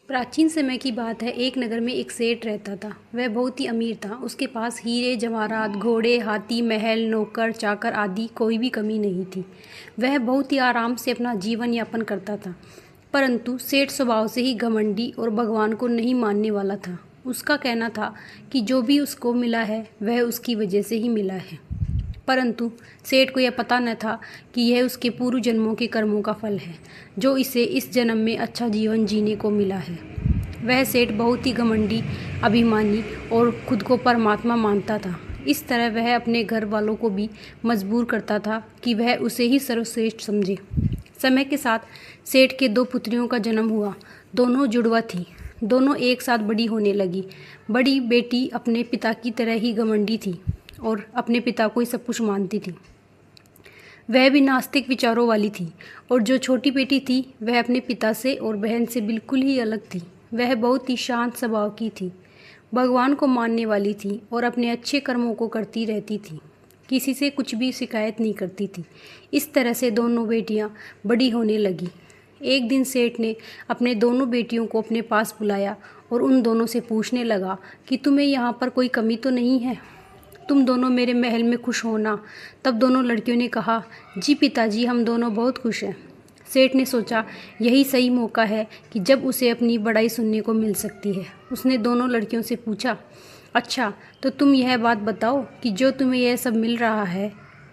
प्राचीन समय की बात है। एक नगर में एक सेठ रहता था। वह बहुत ही अमीर था। उसके पास हीरे जवाहरात, घोड़े, हाथी, महल, नौकर चाकर आदि कोई भी कमी नहीं थी। वह बहुत ही आराम से अपना जीवन यापन करता था। परंतु सेठ स्वभाव से ही घमंडी और भगवान को नहीं मानने वाला था। उसका कहना था कि जो भी उसको मिला है वह उसकी वजह से ही मिला है। परंतु सेठ को यह पता न था कि यह उसके पूर्व जन्मों के कर्मों का फल है, जो इसे इस जन्म में अच्छा जीवन जीने को मिला है। वह सेठ बहुत ही घमंडी, अभिमानी और खुद को परमात्मा मानता था। इस तरह वह अपने घर वालों को भी मजबूर करता था कि वह उसे ही सर्वश्रेष्ठ समझे। समय के साथ सेठ के दो पुत्रियों का जन्म हुआ। दोनों जुड़वा थी। दोनों एक साथ बड़ी होने लगी। बड़ी बेटी अपने पिता की तरह ही घमंडी थी और अपने पिता को ही सब कुछ मानती थी। वह भी नास्तिक विचारों वाली थी। और जो छोटी बेटी थी वह अपने पिता से और बहन से बिल्कुल ही अलग थी। वह बहुत ही शांत स्वभाव की थी, भगवान को मानने वाली थी और अपने अच्छे कर्मों को करती रहती थी। किसी से कुछ भी शिकायत नहीं करती थी। इस तरह से दोनों बेटियां बड़ी होने लगी। एक दिन सेठ ने अपने दोनों बेटियों को अपने पास बुलाया और उन दोनों से पूछने लगा कि तुम्हें यहाँ पर कोई कमी तो नहीं है? तुम दोनों मेरे महल में खुश हो ना? तब दोनों लड़कियों ने कहा, जी पिताजी, हम दोनों बहुत खुश हैं। सेठ ने सोचा यही सही मौका है कि जब उसे अपनी बड़ाई सुनने को मिल सकती है। उसने दोनों लड़कियों से पूछा, अच्छा तो तुम यह बात बताओ कि जो तुम्हें यह सब मिल रहा है,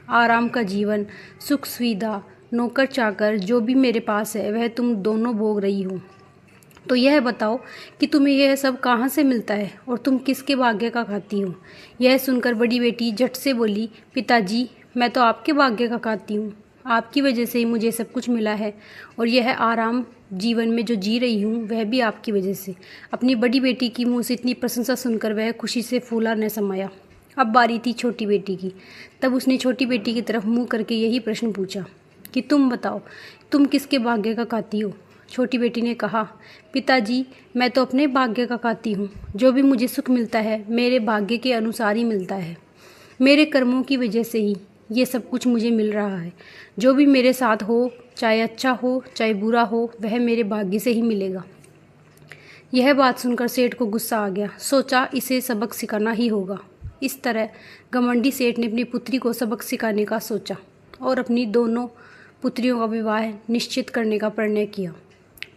आराम का जीवन, सुख सुविधा, नौकर चाकर, जो भी मेरे पास है वह तुम दोनों भोग रही हो, तो यह बताओ कि तुम्हें यह सब कहाँ से मिलता है और तुम किसके भाग्य का खाती हो? यह सुनकर बड़ी बेटी झट से बोली, पिताजी, मैं तो आपके भाग्य का खाती हूँ। आपकी वजह से ही मुझे सब कुछ मिला है और यह आराम जीवन में जो जी रही हूँ वह भी आपकी वजह से। अपनी बड़ी बेटी की मुँह से इतनी प्रशंसा सुनकर वह खुशी से फूला न समाया। अब बारी थी छोटी बेटी की। तब उसने छोटी बेटी की तरफ मुँह करके यही प्रश्न पूछा कि तुम बताओ, तुम किसके भाग्य का खाती हो? छोटी बेटी ने कहा, पिताजी, मैं तो अपने भाग्य का खाती हूँ। जो भी मुझे सुख मिलता है मेरे भाग्य के अनुसार ही मिलता है। मेरे कर्मों की वजह से ही ये सब कुछ मुझे मिल रहा है। जो भी मेरे साथ हो, चाहे अच्छा हो चाहे बुरा हो, वह मेरे भाग्य से ही मिलेगा। यह बात सुनकर सेठ को गुस्सा आ गया। सोचा इसे सबक सिखाना ही होगा। इस तरह घमंडी सेठ ने अपनी पुत्री को सबक सिखाने का सोचा और अपनी दोनों पुत्रियों का विवाह निश्चित करने का प्रणय किया।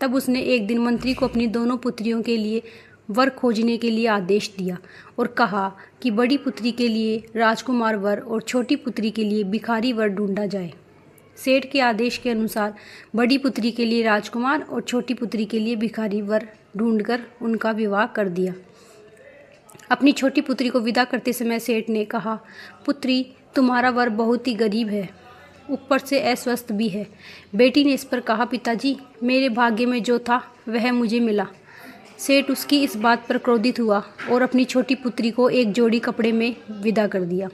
तब उसने एक दिन मंत्री को अपनी दोनों पुत्रियों के लिए वर खोजने के लिए आदेश दिया और कहा कि बड़ी पुत्री के लिए राजकुमार वर और छोटी पुत्री के लिए भिखारी वर ढूंढा जाए। सेठ के आदेश के अनुसार बड़ी पुत्री के लिए राजकुमार और छोटी पुत्री के लिए भिखारी वर ढूंढकर उनका विवाह कर दिया। अपनी छोटी पुत्री को विदा करते समय सेठ ने कहा, पुत्री, तुम्हारा वर बहुत ही गरीब है, ऊपर से अस्वस्थ भी है। बेटी ने इस पर कहा, पिताजी, मेरे भाग्य में जो था वह मुझे मिला। सेठ उसकी इस बात पर क्रोधित हुआ और अपनी छोटी पुत्री को एक जोड़ी कपड़े में विदा कर दिया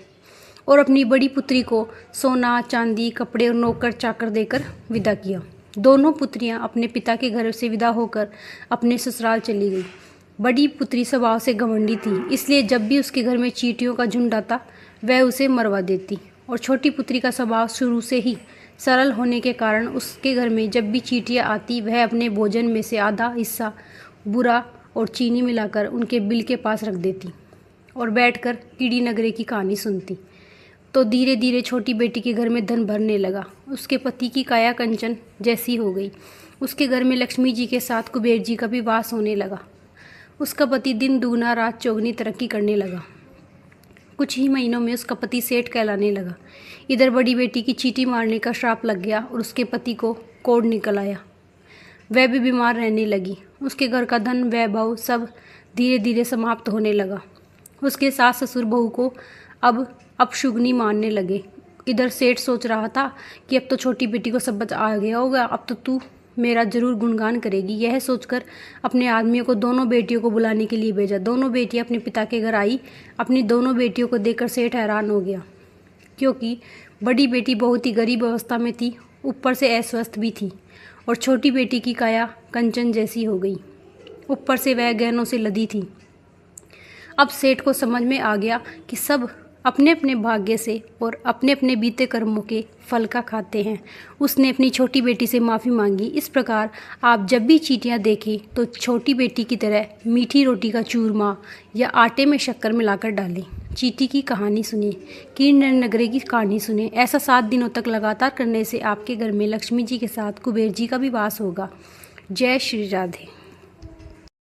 और अपनी बड़ी पुत्री को सोना, चांदी, कपड़े और नौकर चाकर देकर विदा किया। दोनों पुत्रियां अपने पिता के घर से विदा होकर अपने ससुराल चली गई। बड़ी पुत्री स्वभाव से घमंडी थी, इसलिए जब भी उसके घर में चींटियों का झुंड आता वह उसे मरवा देती। और छोटी पुत्री का स्वभाव शुरू से ही सरल होने के कारण उसके घर में जब भी चींटियाँ आती वह अपने भोजन में से आधा हिस्सा बुरा और चीनी मिलाकर उनके बिल के पास रख देती और बैठकर कीड़ी नगरे की कहानी सुनती। तो धीरे धीरे छोटी बेटी के घर में धन भरने लगा। उसके पति की काया कंचन जैसी हो गई। उसके घर में लक्ष्मी जी के साथ कुबेर जी का भी वास होने लगा। उसका पति दिन दुगना रात चौगनी तरक्की करने लगा। कुछ ही महीनों में उसका पति सेठ कहलाने लगा। इधर बड़ी बेटी की चींटी मारने का श्राप लग गया और उसके पति को कोढ़ निकल आया। वह भी बीमार रहने लगी। उसके घर का धन वैभव सब धीरे धीरे समाप्त होने लगा। उसके सास ससुर बहू को अब अपशुगनी मानने लगे। इधर सेठ सोच रहा था कि अब तो छोटी बेटी को सब आ गया होगा, अब तो तू मेरा जरूर गुणगान करेगी। यह सोचकर अपने आदमियों को दोनों बेटियों को बुलाने के लिए भेजा। दोनों बेटियां अपने पिता के घर आई। अपनी दोनों बेटियों को देखकर सेठ हैरान हो गया, क्योंकि बड़ी बेटी बहुत ही गरीब अवस्था में थी, ऊपर से अस्वस्थ भी थी और छोटी बेटी की काया कंचन जैसी हो गई, ऊपर से वह गहनों से लदी थी। अब सेठ को समझ में आ गया कि सब अपने अपने भाग्य से और अपने अपने बीते कर्मों के फल का खाते हैं। उसने अपनी छोटी बेटी से माफ़ी मांगी। इस प्रकार आप जब भी चींटियाँ देखें तो छोटी बेटी की तरह मीठी रोटी का चूरमा या आटे में शक्कर मिलाकर डालें। चींटी की कहानी सुने, कीर्ण नगरे की कहानी सुने। ऐसा 7 दिनों तक लगातार करने से आपके घर में लक्ष्मी जी के साथ कुबेर जी का भी वास होगा। जय श्री राधे।